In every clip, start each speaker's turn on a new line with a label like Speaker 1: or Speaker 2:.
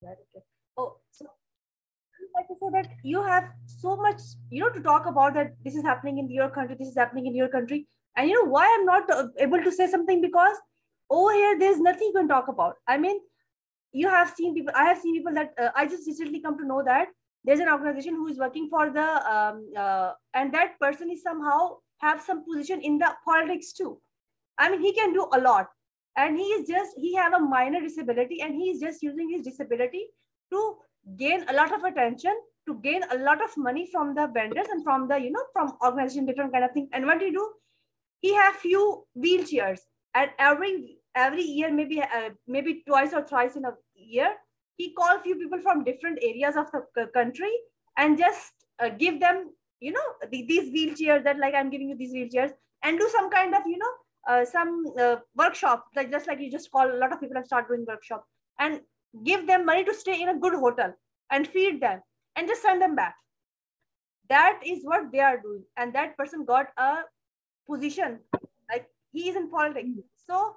Speaker 1: Very good. Oh, so I'd like to say that you have so much, to talk about that this is happening in your country, this is happening in your country. And you know why I'm not able to say something? Because over here, there's nothing you can talk about. I mean, you have seen people, I have seen people that I just recently come to know that there's an organization who is working for the, and that person is somehow have some position in the politics too. I mean, he can do a lot. And he have a minor disability and he is just using his disability to gain a lot of attention, to gain a lot of money from the vendors and from the, from organization, different kind of thing. And what do you do? He have few wheelchairs, and every year, maybe twice or thrice in a year, he call few people from different areas of the country and just give them, these wheelchairs, that like I'm giving you these wheelchairs, and do some kind of, some workshop, like just like you just call a lot of people and start doing workshop and give them money to stay in a good hotel and feed them and just send them back. That is what they are doing. And that person got a position, like he is in politics. So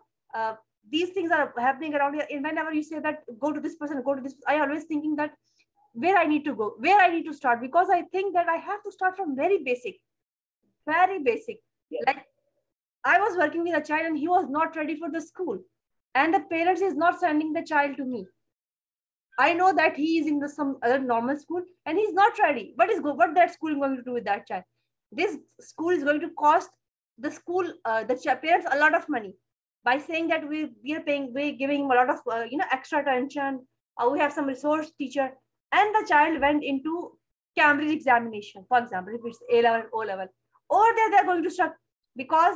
Speaker 1: these things are happening around here. And whenever you say that, go to this person, go to this, I always thinking that where I need to go, where I need to start, because I think that I have to start from very basic. Like I was working with a child and he was not ready for the school, and the parents is not sending the child to me. I know that he is in some other normal school and he's not ready. What that school is going to do with that child? This school is going to cost the school, the parents a lot of money by saying that we're giving him a lot of, extra attention. We have some resource teacher, and the child went into Cambridge examination, for example, if it's A level, O level, or they're going to start, because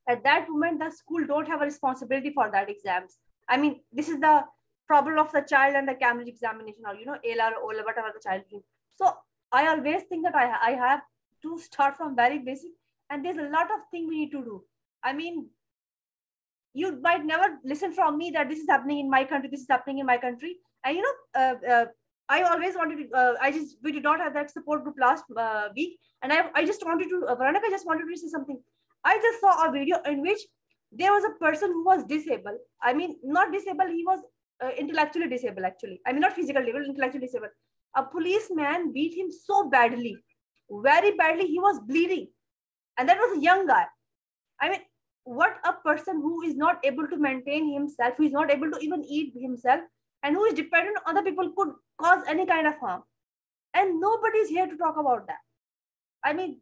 Speaker 1: at that moment, the school don't have a responsibility for that exams. I mean, this is the problem of the child and the Cambridge examination, or, A level, O level, whatever the child is. So I always think that I have to start from very basic, and there's a lot of things we need to do. I mean, you might never listen from me that this is happening in my country, this is happening in my country. And, I always wanted to, we did not have that support group last week. And I just wanted to, Veronica, I just wanted to say something. I just saw a video in which there was a person who was disabled. I mean, not disabled, he was intellectually disabled, actually. I mean, not physically, but intellectually disabled. A policeman beat him so badly, very badly, he was bleeding. And that was a young guy. I mean, what a person who is not able to maintain himself, who is not able to even eat himself, and who is dependent on other people, could cause any kind of harm. And nobody is here to talk about that. I mean,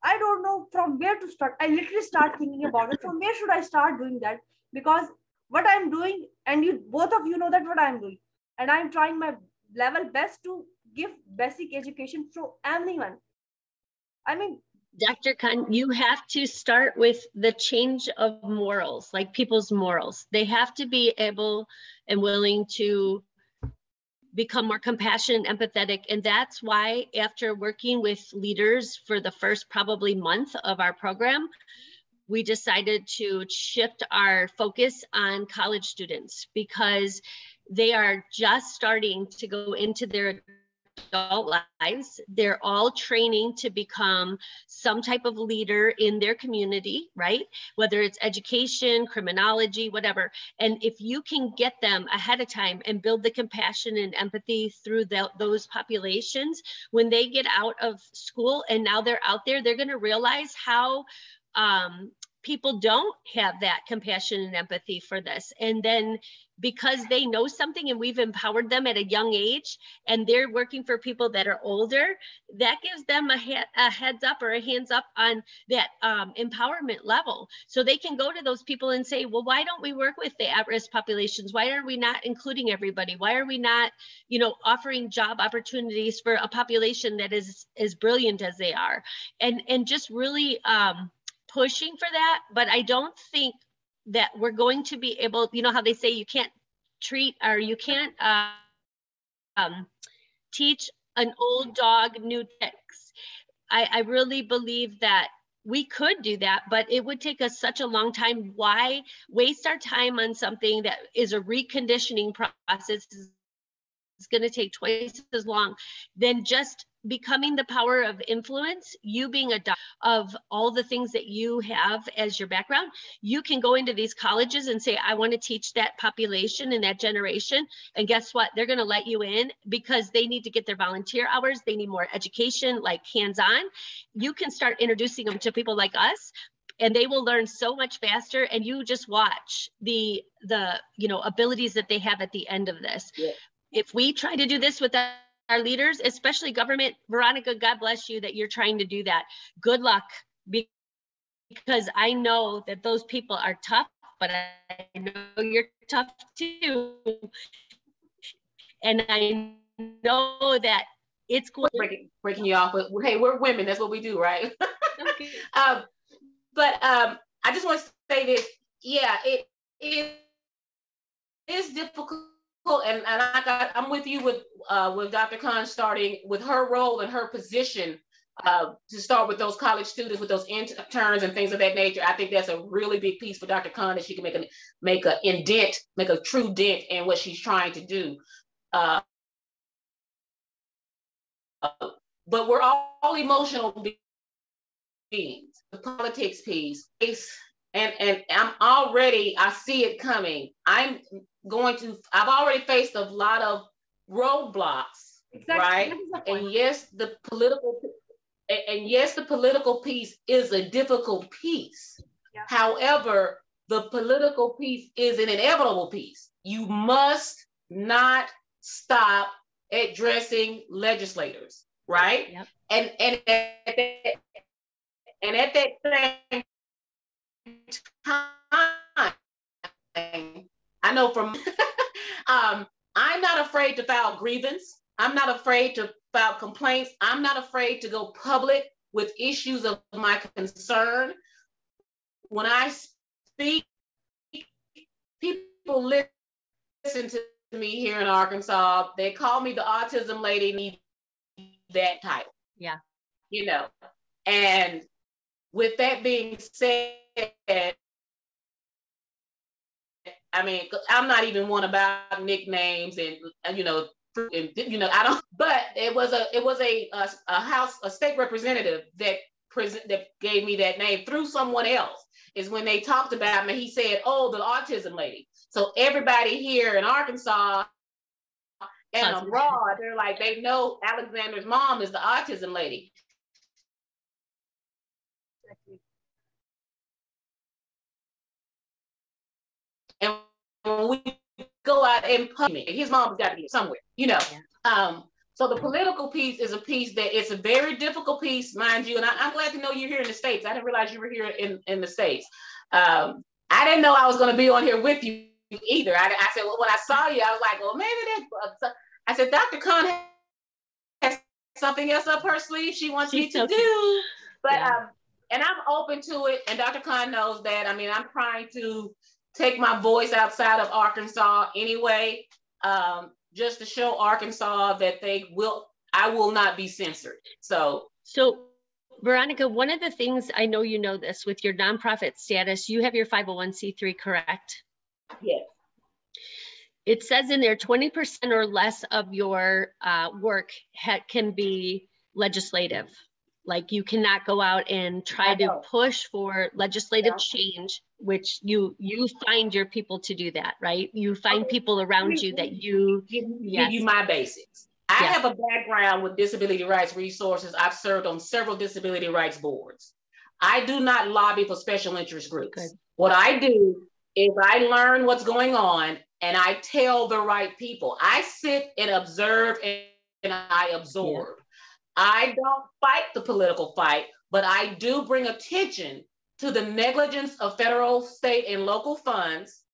Speaker 1: I don't know from where to start. I literally start thinking about it. From where should I start doing that? Because what I'm doing, and you both of you know that what I'm doing, and I'm trying my level best to give basic education to everyone. I mean,
Speaker 2: Dr. Khan, you have to start with the change of morals, like people's morals. They have to be able and willing to become more compassionate and empathetic. And that's why, after working with leaders for the first probably month of our program, we decided to shift our focus on college students, because they are just starting to go into their adult lives. They're all training to become some type of leader in their community, right? Whether it's education, criminology, whatever. And if you can get them ahead of time and build the compassion and empathy through those populations, when they get out of school and now they're out there, they're going to realize how people don't have that compassion and empathy for this. And then because they know something and we've empowered them at a young age, and they're working for people that are older, that gives them a heads up or a hands up on that empowerment level. So they can go to those people and say, well, why don't we work with the at-risk populations? Why are we not including everybody? Why are we not, offering job opportunities for a population that is as brilliant as they are? And just really pushing for that. But I don't think that we're going to be able, how they say you can't treat, or you can't teach an old dog new tricks. I really believe that we could do that, but it would take us such a long time. Why waste our time on something that is a reconditioning process? It's going to take twice as long than just becoming the power of influence, you being a doctor of all the things that you have as your background, you can go into these colleges and say, I want to teach that population and that generation. And guess what? They're going to let you in because they need to get their volunteer hours. They need more education, like hands-on. You can start introducing them to people like us, and they will learn so much faster. And you just watch the abilities that they have at the end of this.
Speaker 3: Yeah.
Speaker 2: If we try to do this with our leaders, especially government, Veronica, God bless you that you're trying to do that. Good luck, because I know that those people are tough, but I know you're tough too. And I know that it's going
Speaker 3: breaking you off, but hey, we're women. That's what we do, right?
Speaker 2: Okay.
Speaker 3: I just want to say this. Yeah, it is difficult. And I'm with you with Dr. Khan starting with her role and her position to start with those college students, with those interns and things of that nature. I think that's a really big piece for Dr. Khan, that she can make a true dent in what she's trying to do. But we're all emotional beings. The politics piece, and I see it coming. I've already faced a lot of roadblocks, right? And yes, the political piece is a difficult piece. Yeah. However, the political piece is an inevitable piece. You must not stop addressing legislators, right?
Speaker 2: Yep.
Speaker 3: And at that same time, I know from I'm not afraid to file grievance. I'm not afraid to file complaints. I'm not afraid to go public with issues of my concern. When I speak, people listen to me here in Arkansas. They call me the autism lady, need that title.
Speaker 2: Yeah.
Speaker 3: And with that being said, I mean, I'm not even one about nicknames and I don't. But it was a state representative that gave me that name through someone else. Is when they talked about me, he said, "Oh, the autism lady." So everybody here in Arkansas and abroad, they're like, they know Alexander's mom is the autism lady. And when we go out in public, his mom's got to be somewhere, Yeah. So the political piece is a piece that it's a very difficult piece, mind you. And I'm glad to know you're here in the States. I didn't realize you were here in the States. I didn't know I was going to be on here with you either. I said, well, when I saw you, I was like, well, maybe that's. I said, Dr. Khan has something else up her sleeve she wants me to do. But and I'm open to it. And Dr. Khan knows that. I mean, I'm trying to take my voice outside of Arkansas anyway, just to show Arkansas that I will not be censored. So
Speaker 2: Veronica, one of the things, I know you know this, with your nonprofit status, you have your 501c3, correct?
Speaker 3: Yes.
Speaker 2: It says in there 20% or less of your work can be legislative. Like you cannot go out and try to push for legislative change, which you find your people to do that, right? You find people around you that you
Speaker 3: give you my basics. I have a background with disability rights resources. I've served on several disability rights boards. I do not lobby for special interest groups. Good. What I do is I learn what's going on and I tell the right people. I sit and observe and I absorb. Yeah. I don't fight the political fight, but I do bring attention to the negligence of federal, state, and local funds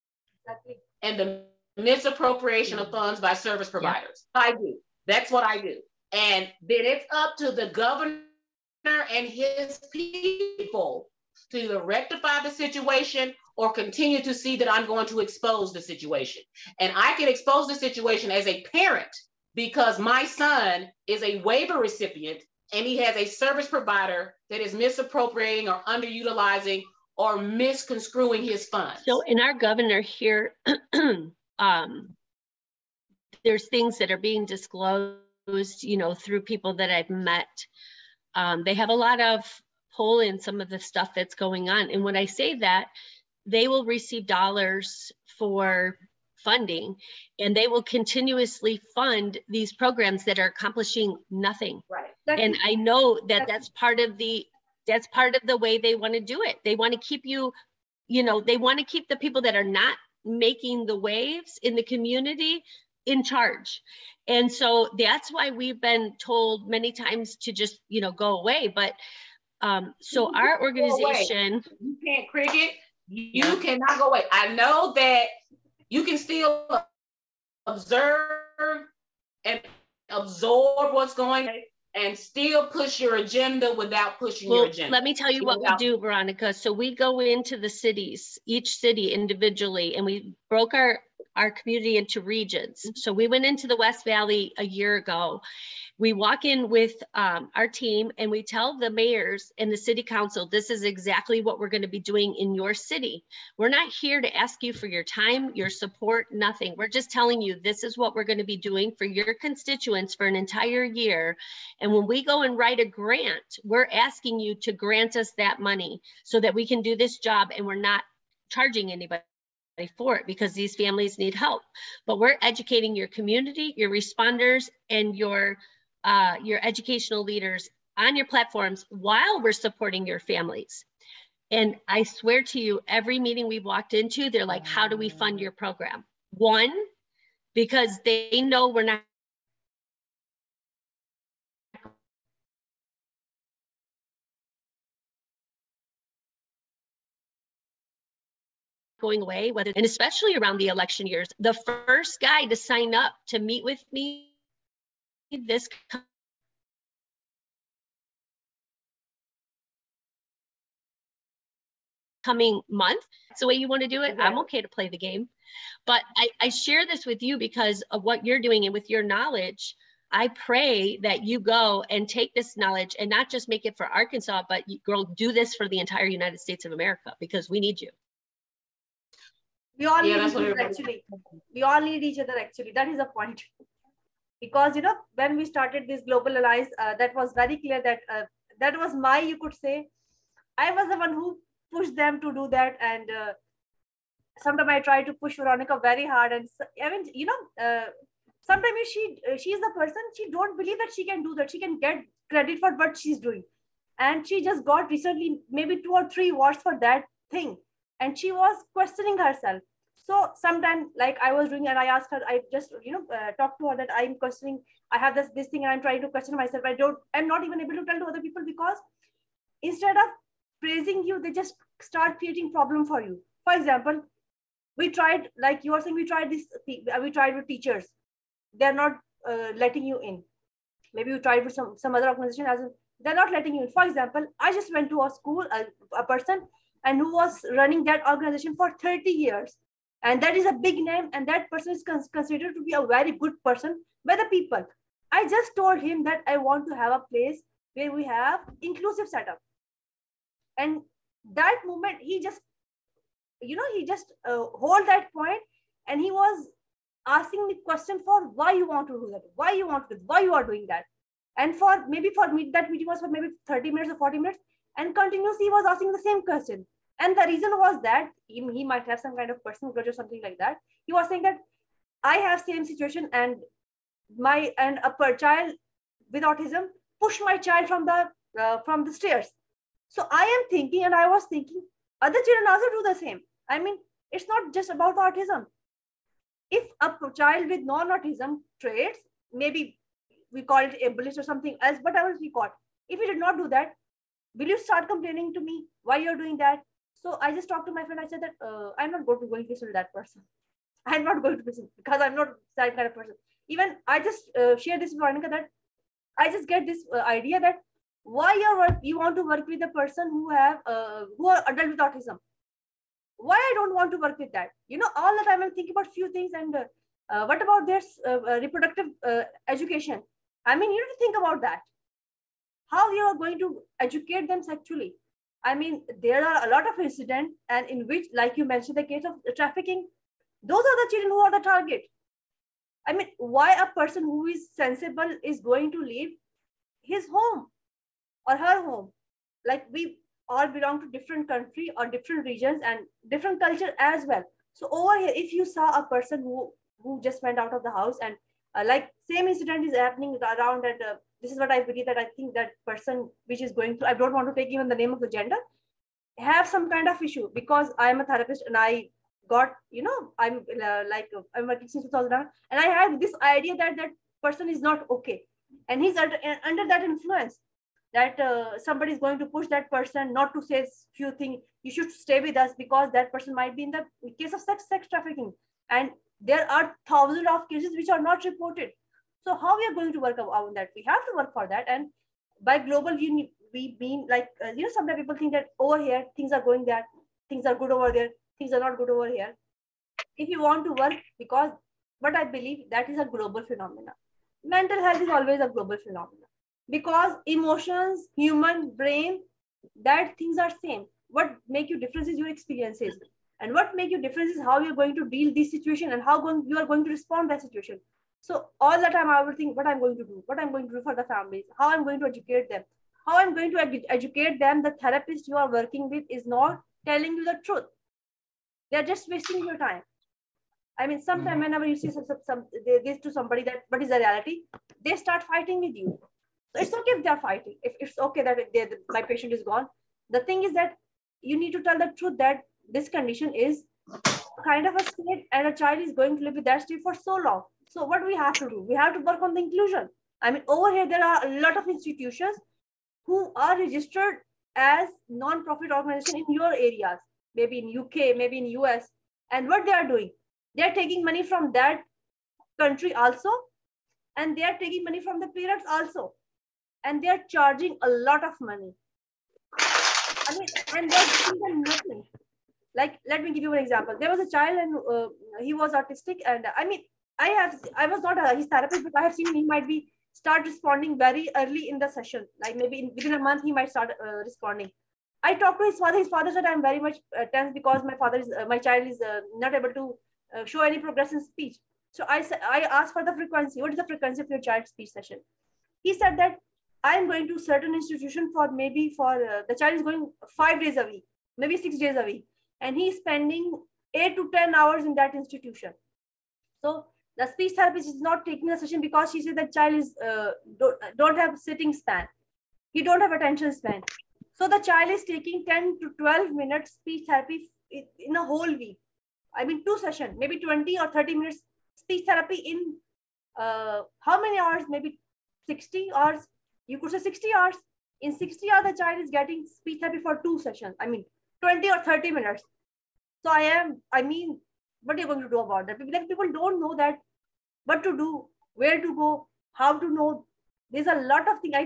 Speaker 3: and the misappropriation of funds by service providers. I do. That's what I do. And then it's up to the governor and his people to either rectify the situation or continue to see that I'm going to expose the situation. And I can expose the situation as a parent because my son is a waiver recipient and he has a service provider that is misappropriating or underutilizing or misconstruing his funds.
Speaker 2: So in our governor here, there's things that are being disclosed you know, through people that I've met. They have a lot of pull in some of the stuff that's going on. And when I say that, they will receive dollars for funding, and they will continuously fund these programs that are accomplishing nothing.
Speaker 3: Right.
Speaker 2: And I know that that's part of the way they want to do it. They want to keep you, you know, they want to keep the people that are not making the waves in the community in charge. And so that's why we've been told many times to just, you know, go away. But so our organization,
Speaker 3: you can't cricket, you cannot go away. I know that you can still observe and absorb what's going on and still push your agenda without pushing your agenda.
Speaker 2: Let me tell you what we do, Veronica. So we go into the cities, each city individually, and we broke our community into regions. So we went into the West Valley a year ago. We walk in with our team and we tell the mayors and the city council, this is exactly what we're going to be doing in your city. We're not here to ask you for your time, your support, nothing. We're just telling you this is what we're going to be doing for your constituents for an entire year. And when we go and write a grant, we're asking you to grant us that money so that we can do this job, and we're not charging anybody for it because these families need help. But we're educating your community, your responders, and your educational leaders on your platforms while we're supporting your families. And I swear to you, every meeting we've walked into, they're like, how do we fund your program? One, because they know we're not going away, and especially around the election years. The first guy to sign up to meet with me this coming month, it's the way you want to do it. I'm okay to play the game. But I share this with you because of what you're doing, and with your knowledge, I pray that you go and take this knowledge and not just make it for Arkansas, but girl, do this for the entire United States of America, because we need you.
Speaker 1: We all need each other, actually. We all need each other, actually. That is the point. Because, you know, when we started this Global Allies, that was very clear that that was my, you could say, I was the one who pushed them to do that. And sometimes I try to push Veronica very hard. And I mean, you know, sometimes she's the person, she don't believe that she can do that. She can get credit for what she's doing. And she just got recently maybe 2 or 3 awards for that thing. And she was questioning herself. So sometimes, like I was doing, and I asked her, I just, you know, talked to her that I'm questioning, I have this thing and I'm trying to question myself. I'm not even able to tell to other people, because instead of praising you, they just start creating problem for you. For example, we tried, like you were saying, we tried with teachers. They're not letting you in. Maybe you tried with some other organization, they're not letting you in. For example, I just went to a school, a person, and who was running that organization for 30 years. And that is a big name, and that person is considered to be a very good person by the people. I just told him that I want to have a place where we have inclusive setup. And that moment, he just, you know, he just hold that point, and he was asking me question for why you want to do that, why you want to do, why you are doing that. And for me, that meeting was for maybe 30 minutes or 40 minutes, and continuously he was asking the same question. And the reason was that he might have some kind of personal grudge or something like that. He was saying that I have same situation, and a child with autism pushed my child from the stairs. So I am thinking, and I was thinking, other children also do the same. I mean, it's not just about autism. If a child with non-autism traits, maybe we call it ableist or something else, whatever we call it, if he did not do that, will you start complaining to me why you're doing that? So I just talked to my friend. I said that I'm not going to listen to that person. I'm not going to listen, because I'm not that kind of person. Even I just share this with Veronica, that I just get this idea that why you want to work with a person who are adult with autism. Why I don't want to work with that? You know, all the time I'm thinking about few things. And what about their reproductive education? I mean, you need to think about that. How you are going to educate them sexually? I mean, there are a lot of incidents, and in which, like you mentioned, the case of trafficking, those are the children who are the target. I mean, why a person who is sensible is going to leave his home or her home? Like, we all belong to different country or different regions and different culture as well. So over here, if you saw a person who just went out of the house and like same incident is happening around, and this is what I believe, that I think that person which is going through, I don't want to take even the name of the gender, have some kind of issue, because I'm a therapist and I got, I'm I'm working since 2000, and I have this idea that that person is not okay, and he's under that influence, that somebody is going to push that person not to say few things, you should stay with us, because that person might be in the case of sex trafficking, and there are thousands of cases which are not reported. So how we are going to work on that? We have to work for that. And by global view, we mean like, sometimes people think that over here things are going there, things are good over there, things are not good over here. If you want to work, because what I believe, that is a global phenomenon. Mental health is always a global phenomenon, because emotions, human brain, that things are same. What make you difference is your experiences, and what make you difference is how you're going to deal this situation and how you are going to respond to that situation. So all the time I will think what I'm going to do, what I'm going to do for the families, how I'm going to educate them, how I'm going to educate them. The therapist you are working with is not telling you the truth. They're just wasting your time. I mean, sometimes whenever you see this to somebody, that what is the reality, they start fighting with you. So it's okay if they're fighting. If it's okay that my patient is gone. The thing is that you need to tell the truth, that this condition is kind of a state, and a child is going to live with that state for so long. So what we have to do? We have to work on the inclusion. I mean, over here, there are a lot of institutions who are registered as non-profit organization in your areas, maybe in UK, maybe in US. And what they are doing, they are taking money from that country also, and they are taking money from the parents also, and they are charging a lot of money. I mean, and they're giving them nothing. Like, let me give you an example. There was a child, and he was autistic, and I mean, I was not his therapist, but I have seen he might be start responding very early in the session, like maybe within a month he might start responding. I talked to his father. His father said, I'm very much tense because my child is not able to show any progress in speech. So I asked for the frequency. What is the frequency of your child's speech session? He said that I'm going to certain institution for the child is going 5 days a week, maybe 6 days a week, and he's spending 8 to 10 hours in that institution. So the speech therapist is not taking a session because she said that child is don't have sitting span. He don't have attention span. So the child is taking 10 to 12 minutes speech therapy in a whole week. I mean, 2 sessions, maybe 20 or 30 minutes speech therapy in how many hours? Maybe 60 hours. You could say 60 hours. In 60 hours, the child is getting speech therapy for 2 sessions. I mean, 20 or 30 minutes. So I mean, what are you going to do about that? People don't know that what to do, where to go, how to know. There's a lot of things.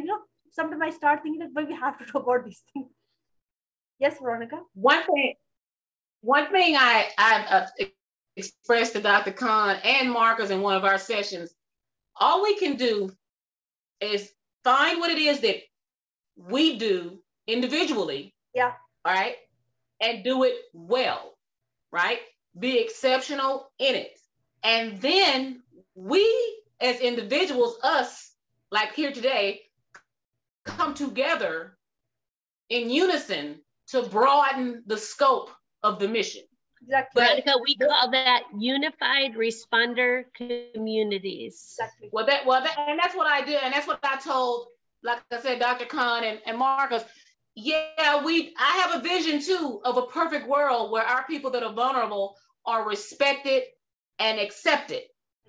Speaker 1: Sometimes I start thinking that, but we have to talk about these things. Yes, Veronica?
Speaker 3: One thing I've expressed to Dr. Khan and Marcus in one of our sessions, all we can do is find what it is that we do individually.
Speaker 1: Yeah.
Speaker 3: All right. And do it well. Right. Be exceptional in it. And then we as individuals, us like here today, come together in unison to broaden the scope of the mission.
Speaker 1: Exactly.
Speaker 2: Veronica, we call that unified responder communities.
Speaker 1: Exactly.
Speaker 3: And that's what I did. And that's what I told, like I said, Dr. Khan and Marcus. Yeah, I have a vision too of a perfect world where our people that are vulnerable are respected and accepted.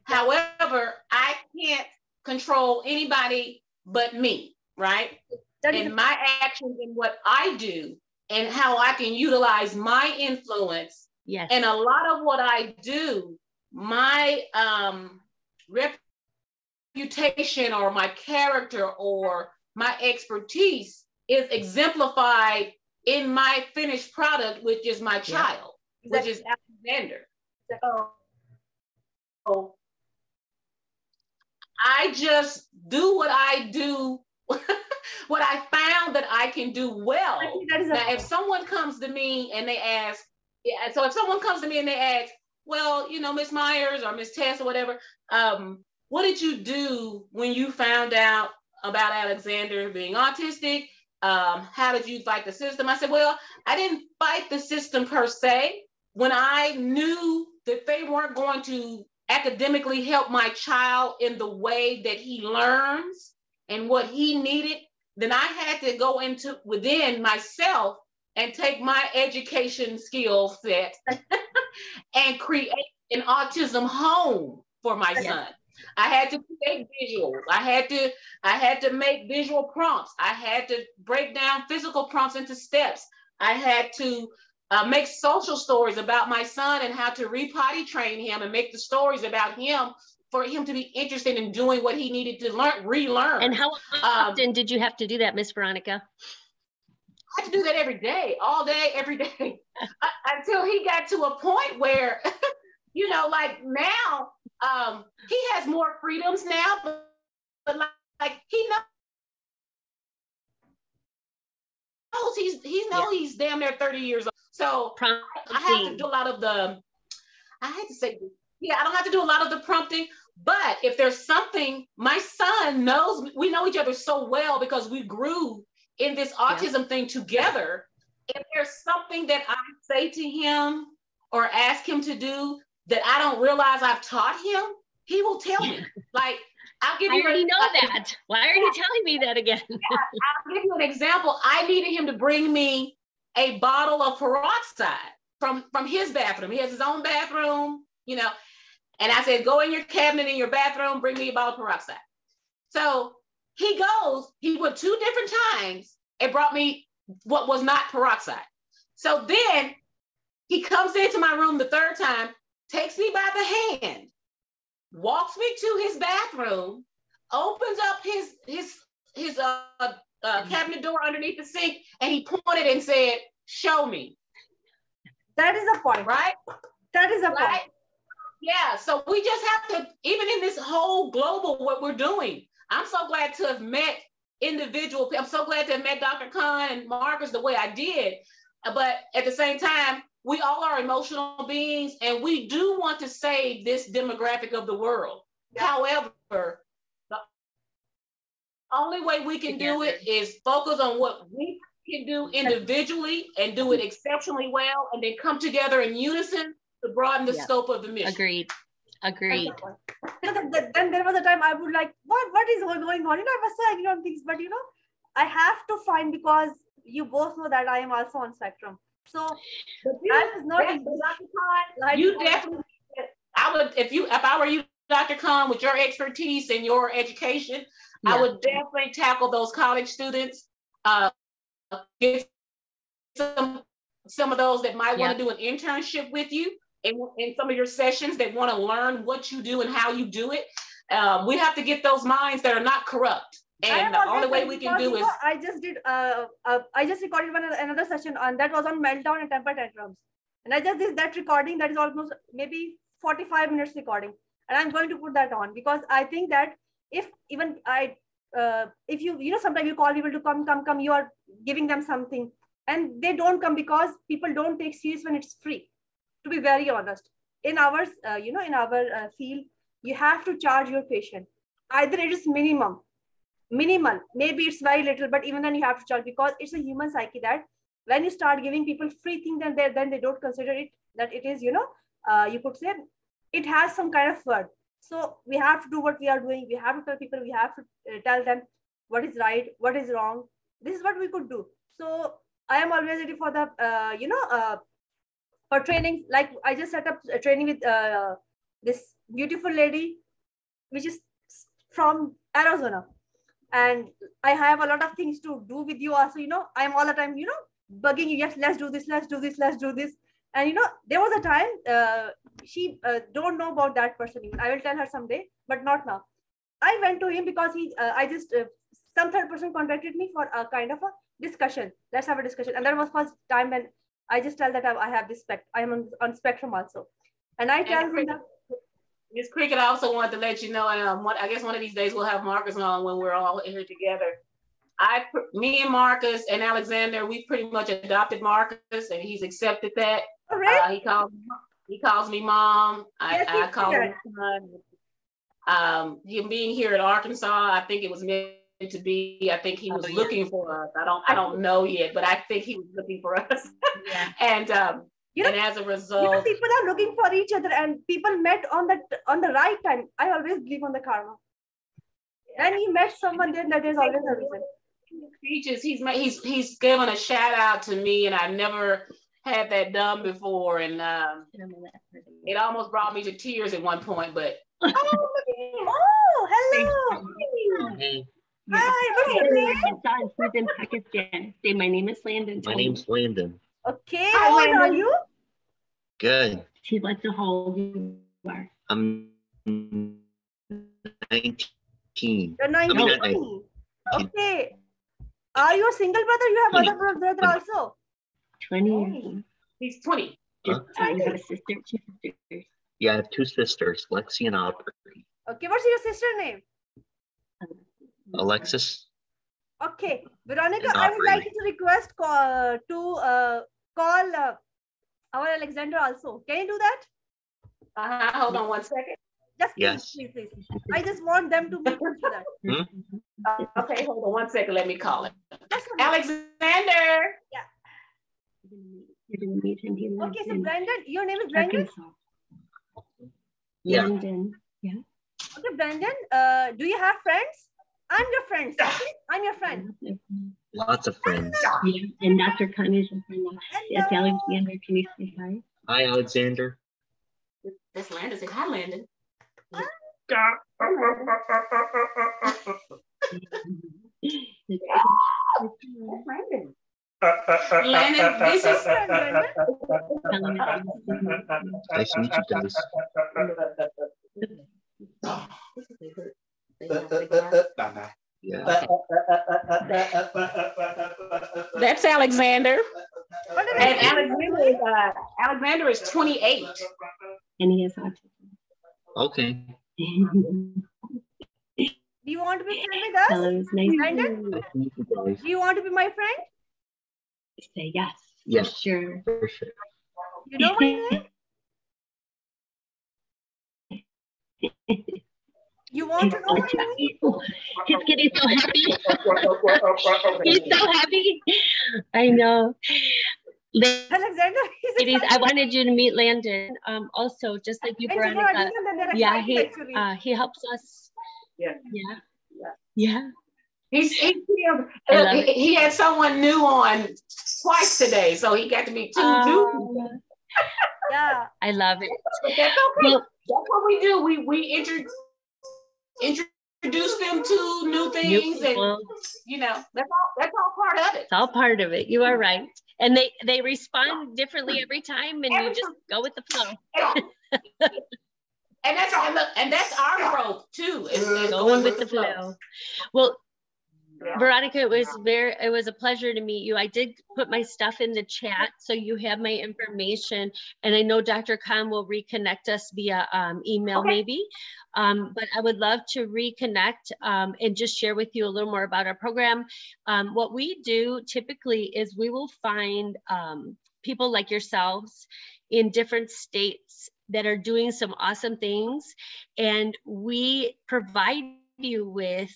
Speaker 3: Exactly. However, I can't control anybody but me, right? And my actions and what I do and how I can utilize my influence.
Speaker 2: Yes.
Speaker 3: And a lot of what I do, my reputation or my character or my expertise is exemplified in my finished product, which is my child, which is Alexander. So I just do what I do, what I found that I can do well. Now, if someone comes to me and they ask, well, you know, Miss Myers or Miss Tess or whatever, what did you do when you found out about Alexander being autistic? How did you fight the system? I said, well, I didn't fight the system per se. When I knew that they weren't going to academically help my child in the way that he learns and what he needed, then I had to go into within myself and take my education skill set and create an autism home for my son. I had to create visuals. I had to make visual prompts. I had to break down physical prompts into steps. I had to make social stories about my son and how to re-potty train him and make the stories about him for him to be interested in doing what he needed to learn, relearn.
Speaker 2: And how often did you have to do that, Miss Veronica?
Speaker 3: I had to do that every day, all day, every day, until he got to a point where, you know, like now, he has more freedoms now, but like he knows he's damn near 30 years old. So I have to do a lot of the, I hate to say, I don't have to do a lot of the prompting, but if there's something, my son knows, we know each other so well because we grew in this autism thing together. If there's something that I say to him or ask him to do that I don't realize I've taught him, he will tell me. Like, I'll give you.
Speaker 2: I already know that. Why are you telling me that again?
Speaker 3: I'll give you an example. I needed him to bring me a bottle of peroxide from his bathroom. He has his own bathroom, you know. And I said, go in your cabinet in your bathroom, bring me a bottle of peroxide. So he goes, he went 2 different times and brought me what was not peroxide. So then he comes into my room the 3rd time, takes me by the hand, walks me to his bathroom, opens up his cabinet door underneath the sink, and he pointed and said, show me.
Speaker 1: That is a point.
Speaker 3: Right?
Speaker 1: That is a point.
Speaker 3: Yeah, so we just have to, even in this whole global, what we're doing, I'm so glad to have met individual, I'm so glad to have met Dr. Khan and Marcus the way I did, but at the same time, we all are emotional beings and we do want to save this demographic of the world. Yeah. However, the only way we can do it is focus on what we can do individually and do it exceptionally well, and then come together in unison to broaden the scope of the mission.
Speaker 2: Agreed.
Speaker 1: Then there was a time I would like, what is going on? You know, I was so angry on things, but you know, I have to find, because you both know that I am also on spectrum. So I was not
Speaker 3: Dr. Khan, you definitely, I would, if I were you, Dr. Khan, with your expertise and your education, I would definitely tackle those college students, get some of those that might want to do an internship with you in some of your sessions, that want to learn what you do and how you do it. We have to get those minds that are not corrupt. And the only way we can do is,
Speaker 1: I just recorded another session that was on meltdown and temper tantrums, and I just did that recording. That is almost maybe 45 minutes recording, and I'm going to put that on, because I think that if even if you know, sometimes you call people to come, you are giving them something and they don't come because people don't take serious when it's free. To be very honest, in our in our field, you have to charge your patient. Either it is minimal, maybe it's very little, but even then you have to charge, because it's a human psyche that when you start giving people free things, then they don't consider it that it is, you could say it has some kind of word. So we have to do what we are doing. We have to tell people, we have to tell them what is right, what is wrong. This is what we could do. So I am always ready for the for trainings. Like I just set up a training with this beautiful lady, which is from Arizona. And I have a lot of things to do with you also, I'm all the time, bugging you. Yes, let's do this. And, there was a time she don't know about that person even. I will tell her someday, but not now. I went to him because some third person contacted me for a kind of a discussion. Let's have a discussion. And that was first time when I just tell that I have this I am on spectrum also. And I tell him that.
Speaker 3: Ms. Cricket, I also wanted to let you know, I guess one of these days we'll have Marcus on when we're all here together. Me and Marcus and Alexander, we pretty much adopted Marcus, and he's accepted that.
Speaker 1: All right.
Speaker 3: He calls He calls me mom.
Speaker 1: Yes,
Speaker 3: I
Speaker 1: he
Speaker 3: call
Speaker 1: did.
Speaker 3: him son. Him being here at Arkansas, I think it was meant to be. I think he was looking for us. I don't know yet, but I think he was looking for us.
Speaker 2: Yeah.
Speaker 3: And
Speaker 1: You know,
Speaker 3: and as a result,
Speaker 1: people are looking for each other, and people met on the right time. I always believe on the karma. When he met someone, then there's always a reason.
Speaker 3: He's given a shout out to me, and I've never had that done before, and it almost brought me to tears at one point. But
Speaker 1: oh, hello.
Speaker 4: Hey,
Speaker 1: Hi, what's your name?
Speaker 2: He's in Pakistan. Say, my name is Landon.
Speaker 4: my name's Landon.
Speaker 1: Okay, how old are you?
Speaker 4: Good.
Speaker 2: She'd like to hold you are.
Speaker 4: I'm 19.
Speaker 1: You're
Speaker 4: I mean,
Speaker 1: 19.
Speaker 4: not 19.
Speaker 1: Okay. Are you a single brother? You have
Speaker 4: 20.
Speaker 1: other brother also?
Speaker 2: 20.
Speaker 3: he's 20.
Speaker 2: Just
Speaker 4: Huh?
Speaker 2: you have a sister, 2 sisters.
Speaker 4: Yeah, I have 2 sisters, Lexi and Aubrey.
Speaker 1: Okay, what's your sister name?
Speaker 4: Alexis.
Speaker 1: Okay, Veronica,
Speaker 4: And
Speaker 1: I would like
Speaker 4: Aubrey.
Speaker 1: you to request call our Alexander also. Can you do that?
Speaker 3: Hold on one second.
Speaker 1: Just
Speaker 4: Yes.
Speaker 1: please. I just want them to meet each other.
Speaker 3: Okay, hold on one second. Let me call it.
Speaker 1: Just one minute.
Speaker 3: Alexander.
Speaker 2: You're going to meet him. He lives
Speaker 1: Okay, so
Speaker 2: in
Speaker 1: Brandon, your name is Brandon?
Speaker 2: Arkansas.
Speaker 4: Yeah.
Speaker 2: Landon. Yeah.
Speaker 1: Okay, Brandon, do you have friends? I'm your friend. Okay? I'm your friend.
Speaker 4: Lots of friends.
Speaker 2: Yeah. And Dr. Khan is your friend. It's Alexander. Can you say hi?
Speaker 4: Hi, Alexander.
Speaker 3: That's Landon. Say hi, Landon. Landon, this is
Speaker 4: Nice to meet you guys. Yeah.
Speaker 3: That's Alexander.
Speaker 1: What
Speaker 3: And
Speaker 1: did
Speaker 3: Alexander is 28.
Speaker 2: And he has autism.
Speaker 4: Okay.
Speaker 1: Do you want to be friends with
Speaker 2: Tell
Speaker 1: us?
Speaker 2: him it's nice.
Speaker 1: Brandon,
Speaker 4: Nice to meet you guys.
Speaker 1: do you want to be my friend?
Speaker 2: Say yes.
Speaker 4: Yes.
Speaker 2: Sure.
Speaker 4: For sure.
Speaker 1: You know my name? You want to know my name?
Speaker 2: He's getting so happy. He's so happy. I know.
Speaker 1: Alexander, he's
Speaker 2: Ladies,
Speaker 1: excited.
Speaker 2: I wanted you to meet Landon. Also, just like you,
Speaker 1: And children are
Speaker 2: Veronica.
Speaker 1: different and they're
Speaker 2: Yeah,
Speaker 1: excited, actually.
Speaker 2: he helps us.
Speaker 3: Yeah.
Speaker 2: Yeah.
Speaker 3: He had someone new on twice today, so he got to meet 2 new.
Speaker 1: Yeah.
Speaker 2: I love it.
Speaker 3: But that's okay.
Speaker 2: Well,
Speaker 3: That's what we do. We introduce them to new things, and that's all part of it.
Speaker 2: It's all part of it. You are right. And they respond differently every time, and you just go with the flow.
Speaker 3: And that's our growth too. Is
Speaker 2: Going with the flow. Well, Veronica, it was a pleasure to meet you. I did put my stuff in the chat, so you have my information, and I know Dr. Khan will reconnect us via email maybe, but I would love to reconnect and just share with you a little more about our program. What we do typically is we will find people like yourselves in different states that are doing some awesome things, and we provide you with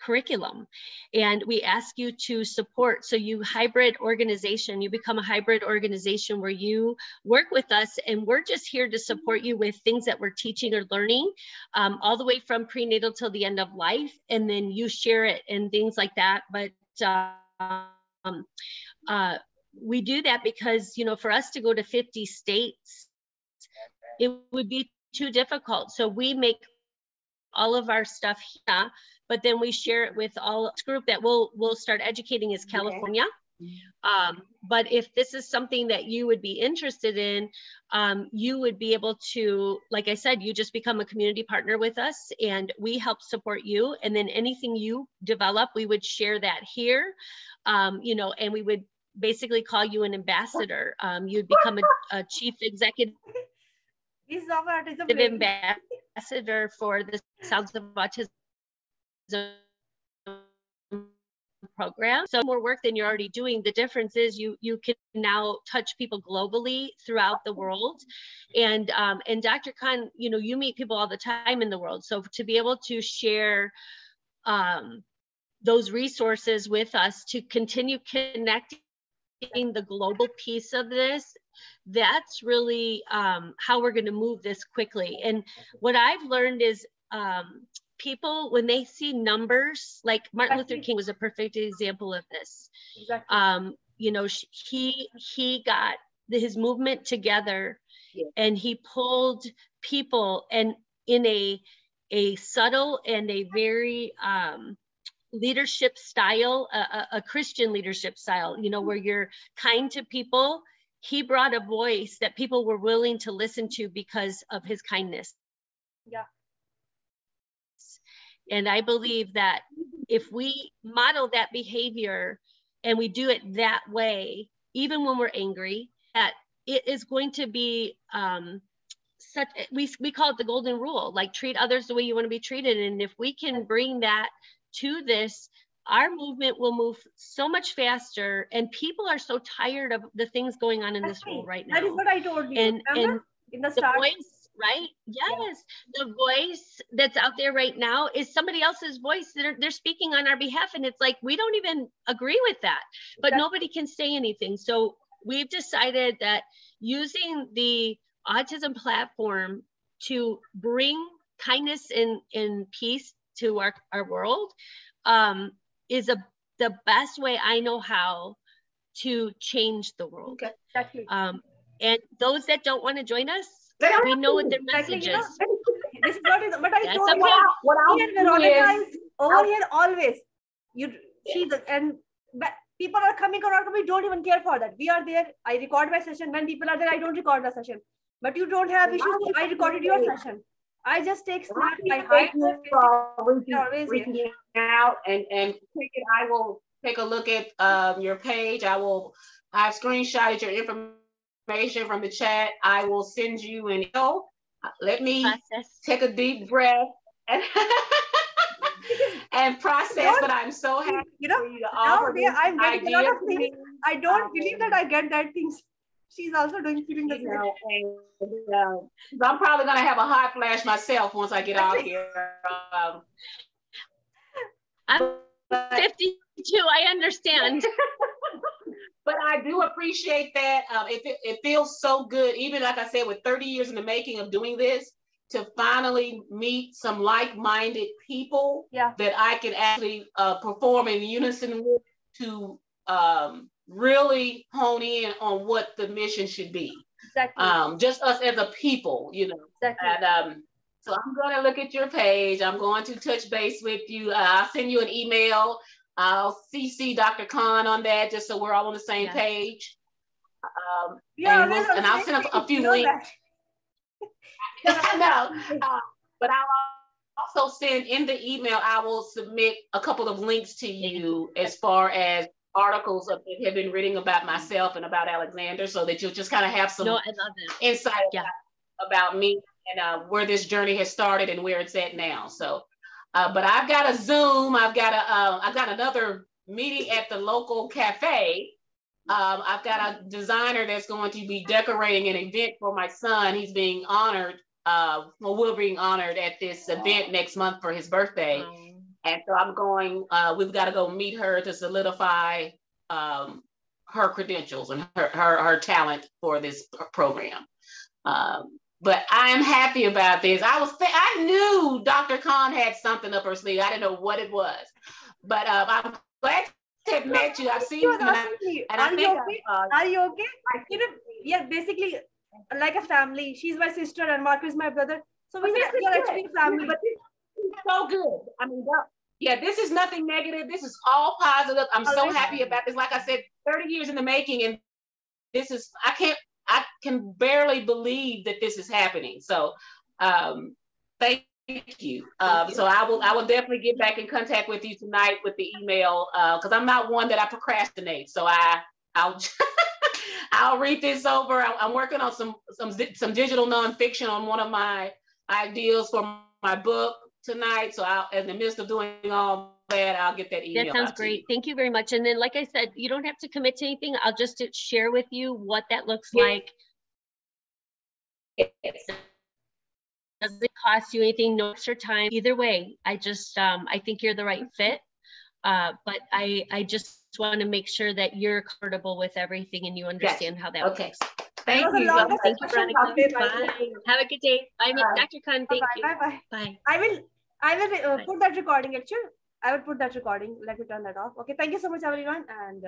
Speaker 2: curriculum, and we ask you to support. So you become a hybrid organization where you work with us, and we're just here to support you with things that we're teaching or learning, all the way from prenatal till the end of life, and then you share it and things like that. But we do that because, for us to go to 50 states, it would be too difficult. So we make all of our stuff here, but then we share it with all this group that we'll start educating is California. But if this is something that you would be interested in, you would be able to, like I said, you just become a community partner with us, and we help support you. And then anything you develop, we would share that here, and we would basically call you an ambassador. You'd become a chief executive ambassador for the Sounds of Autism program. So more work than you're already doing. The difference is you can now touch people globally throughout the world. And Dr. Khan, you know, you meet people all the time in the world. So to be able to share those resources with us to continue connecting the global piece of this, that's really how we're going to move this quickly. And what I've learned is people, when they see numbers, like Martin Luther King was a perfect example of this.
Speaker 1: Exactly.
Speaker 2: You know, he got his movement together, and he pulled people, and in a subtle and a very leadership style, a Christian leadership style, you know, where you're kind to people. He brought a voice that people were willing to listen to because of his kindness.
Speaker 1: Yeah.
Speaker 2: And I believe that if we model that behavior and we do it that way, even when we're angry, that it is going to be such, we call it the golden rule, like treat others the way you want to be treated. And if we can bring that to this, our movement will move so much faster. And people are so tired of the things going on in this world right now.
Speaker 1: That is what I told you.
Speaker 2: And
Speaker 1: in the start,
Speaker 2: voice, right? Yes. Yeah. The voice that's out there right now is somebody else's voice. They're speaking on our behalf. And it's like, we don't even agree with that, but nobody can say anything. So we've decided that using the autism platform to bring kindness and peace to our world is the best way I know how to change the world.
Speaker 1: Okay. Exactly.
Speaker 2: And those that don't want to join us, we know what their message is.
Speaker 1: This is what is, but I told
Speaker 2: okay.
Speaker 1: What Veronica is over here always. And people are coming or not coming, don't even care for that. We are there. I record my session. When people are there, I don't record the session. But you don't have issues. So I recorded your session. I just take snaps. I hide
Speaker 3: reaching out and take it. I will take a look at your page. I've screenshotted your information from the chat. I will send you an email. Let me take a deep breath and process. But I'm so happy for you to offer this
Speaker 1: I'm getting a lot of things.
Speaker 3: idea.
Speaker 1: I don't believe that I get that things. She's also feeling the same.
Speaker 3: I'm probably gonna have a hot flash myself once I get off here.
Speaker 2: I'm 52. I understand.
Speaker 3: But I do appreciate that. It feels so good, even like I said, with 30 years in the making of doing this, to finally meet some like-minded people that I can actually perform in unison with, to really hone in on what the mission should be.
Speaker 1: Exactly.
Speaker 3: Just us as a people, you know.
Speaker 1: Exactly.
Speaker 3: And so I'm going to look at your page. I'm going to touch base with you. I'll send you an email. I'll CC Dr. Khan on that, just so we're all on the same page. And I'll send a few links. No, but I'll also send in the email. I will submit a couple of links to you as far as articles that have been written about myself and about Alexander, so that you'll just kind of have some insight about me and where this journey has started and where it's at now. So, but I've got a Zoom. I've got another meeting at the local cafe. I've got a designer that's going to be decorating an event for my son. He's being honored. We're being honored at this event next month for his birthday. And so I'm going, we've got to go meet her to solidify her credentials and her talent for this program. But I am happy about this. I knew Dr. Khan had something up her sleeve. I didn't know what it was. But I'm glad to have met you. I've seen you.
Speaker 1: Are you okay? Yeah, basically like a family. She's my sister and Mark is my brother. So we are actually family. But
Speaker 3: so good. I mean, this is nothing negative. This is all positive. I'm so happy about this. Like I said, 30 years in the making, and this is, I can barely believe that this is happening. So thank you. So I will definitely get back in contact with you tonight with the email, because I'm not one that I procrastinate. So I'll I'll read this over. I'm working on some digital nonfiction on one of my ideas for my book. tonight. So I'll, in the midst of doing all that, I'll get that email.
Speaker 2: That sounds great. Thank you very much. And then, like I said, you don't have to commit to anything. I'll just share with you what that looks like. It doesn't cost you anything, no extra time. Either way, I just, I think you're the right fit. But I just want to make sure that you're comfortable with everything and you understand how that works.
Speaker 3: Thank you.
Speaker 2: Thank you, Veronica. Bye. Have a good day. Bye, Dr. Khan. Thank you.
Speaker 1: Bye.
Speaker 2: Bye.
Speaker 1: I will put that recording actually. I will put that recording. Let me turn that off. Okay. Thank you so much, everyone. And